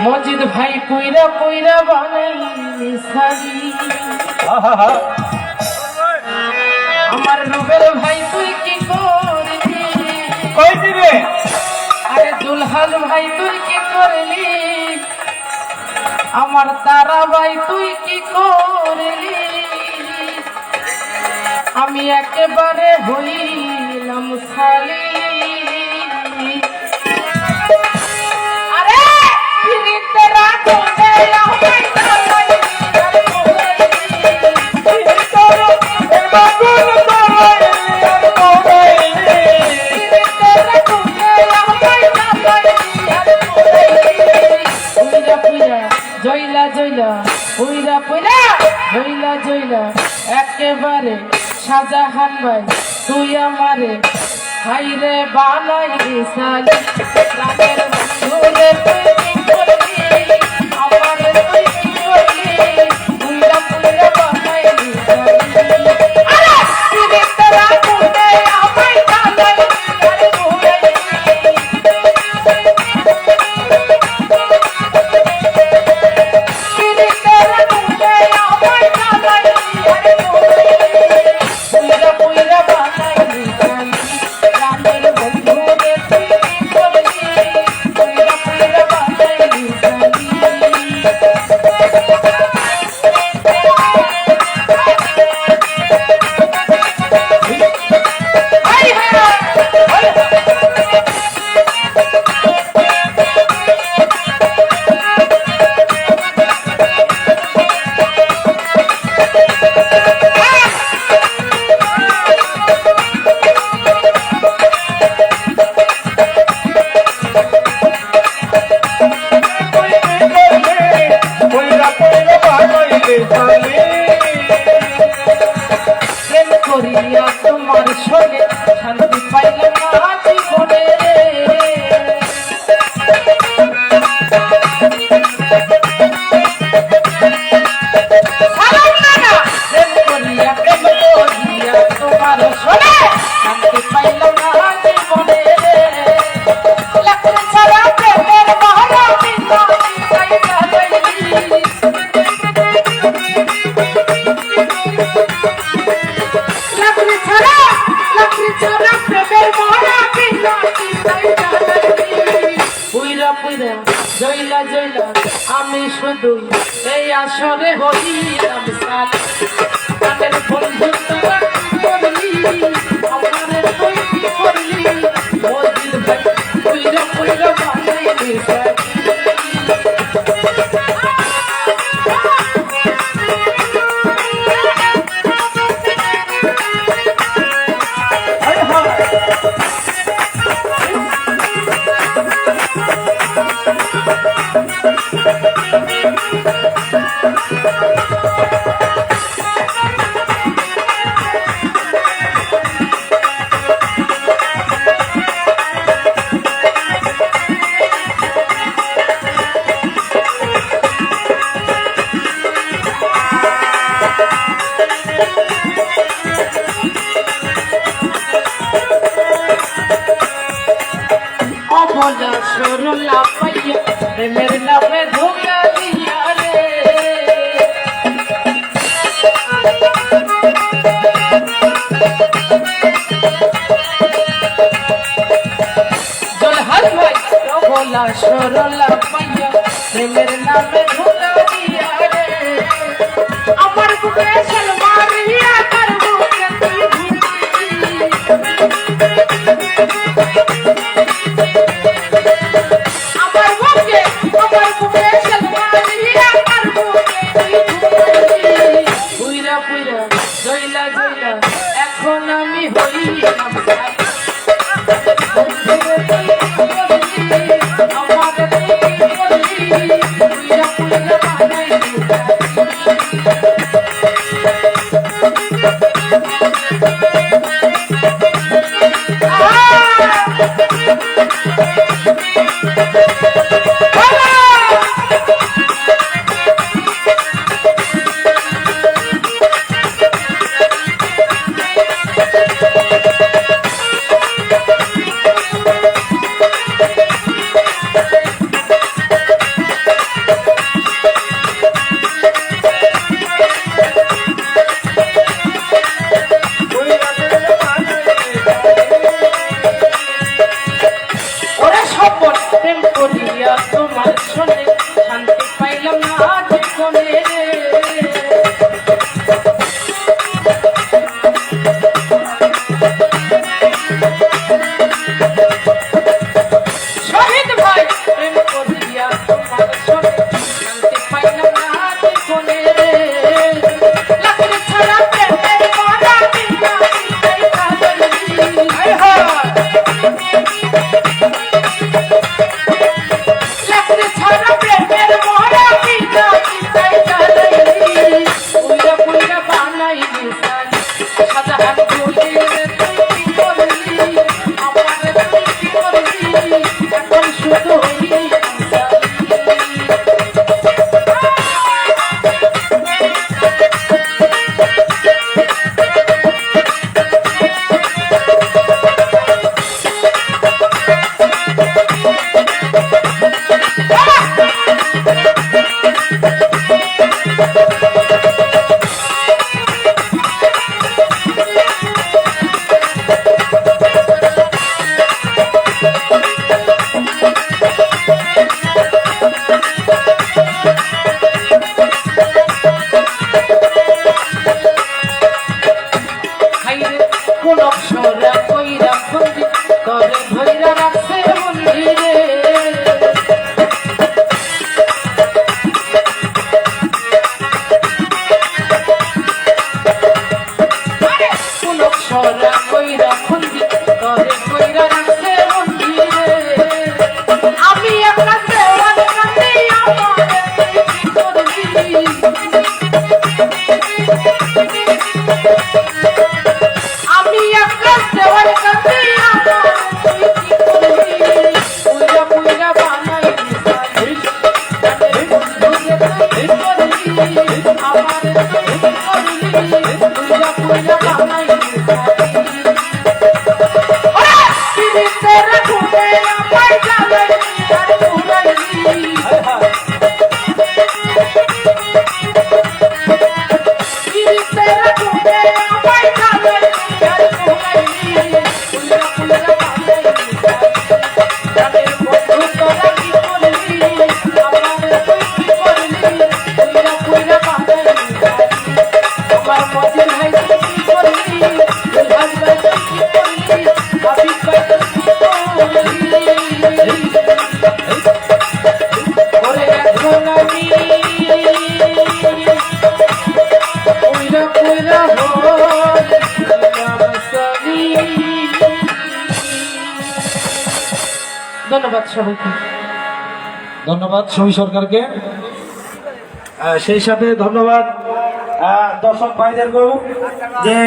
মজিদ ভাই পুইরা পুইরা বানাইলি শাড়ি। আমার রুবেল ভাই তুই কি করলি? কইছি রে আরে দুলহান ভাই তুই কি করলি? আমার তারা ভাই তুই কি করলি? আমি একেবারে হইলাম খালি। আরে ফিরিতে রাখো জয়লা জয়লা পুইরা পুইরা জয়লা জয়লা একেবারে শাহজাহান ভাই তুই আমারে হাইরে বানাই সালি। প্রাণের বন্ধুরে তুই কি করলি? আমারে তুই কি করলি? পুইরা পুইরা বানাই সালি। আরে ফিরিতে রাখো রে আমায় কালাই আর ঘুরাই। প্রেম করিয়া তোমার সঙ্গে শান্তি পাইলাম না জীবনে। প্রেম করিয়া তোমার সঙ্গে শান্তি পাইলাম না জীবনে। ছাড়া প্রেমের মহড়া জয়লা জয়লা আমি শুধু এই আসরে হইলাম সালি। তাদের বন্ধু তোরা কি করলি? আমারে তুই কি করলি? মজিদ ভাই পুইরা পুইরা বানাইলি শাড়ি। অবলা সরলা পাইয়া প্রেমের নামে ধোকা দিয়া রে। দুলহান ভাই অবলা সরলা পাইয়া প্রেমের নামে ধোকা দিয়া রে। আমার বুকে সলমারিয়া তার বুকে তুই এখন আমি হইলাম গোপন প্রেম করিয়া তোমার শোনে শান্তি পাইলাম না জীবনে রে। শহীদ ভাই প্রেম করিয়া তোমার শোনে শান্তি পাইলাম না জীবনে রে। লাকড়ি ছাড়া প্রেমের মারা বিনা বিনাই কাজলি। হায় হায় লাকড়ি ছাড়া প্রেমের মারা বিনা বিনাই কাজলি। উইরা পুইরা বানাইলি সালি সাজাহান বলিলে তুই কি করলি আমার তুই কি করলি এখন শুধু হইলি কোন অক্ষরা কইরা বন্দি করে ধইরা রাখছে মন্দিরে। কোন অক্ষরা কইরা বন্দি করে ধইরা রাখছে মন্দিরে। আমি একটা দেওয়ান কান্দি আমার কি করবি আমি একটা দেওয়ার কাছে আমার তুই কি করবি পুইরা পুইরা বানাইলি সালি জানে বন্ধুরে তুই কি করবি আমার তুই কি করবি পুইরা পুইরা বানাইলি সালি। ওরে পিরিতের ঘুমে আমায় জ্বালাইলি আর ঘুরাইলি। পিরিতের ঘুমে আমায় জ্বালাইলি আর ঘুরাইলি। পুইরা পুইরা বানাইলি সালি জানে বন্ধু তোরা কি করলি আমার তুই কি করলি পুইরা পুইরা বানাইলি সালি। আমার মজির ভাই তুই কি করলি দুলহাজ ভাই তুই কি করলি হাবিব ভাই তুই কি করলি। ওরে এখন আমি পুইরা পুইরা হইলাম সালি। ধন্যবাদ সবাইকে। ধন্যবাদ সমী সরকারকে। সেই সাথে ধন্যবাদ দর্শক ভাইদেরকেও যে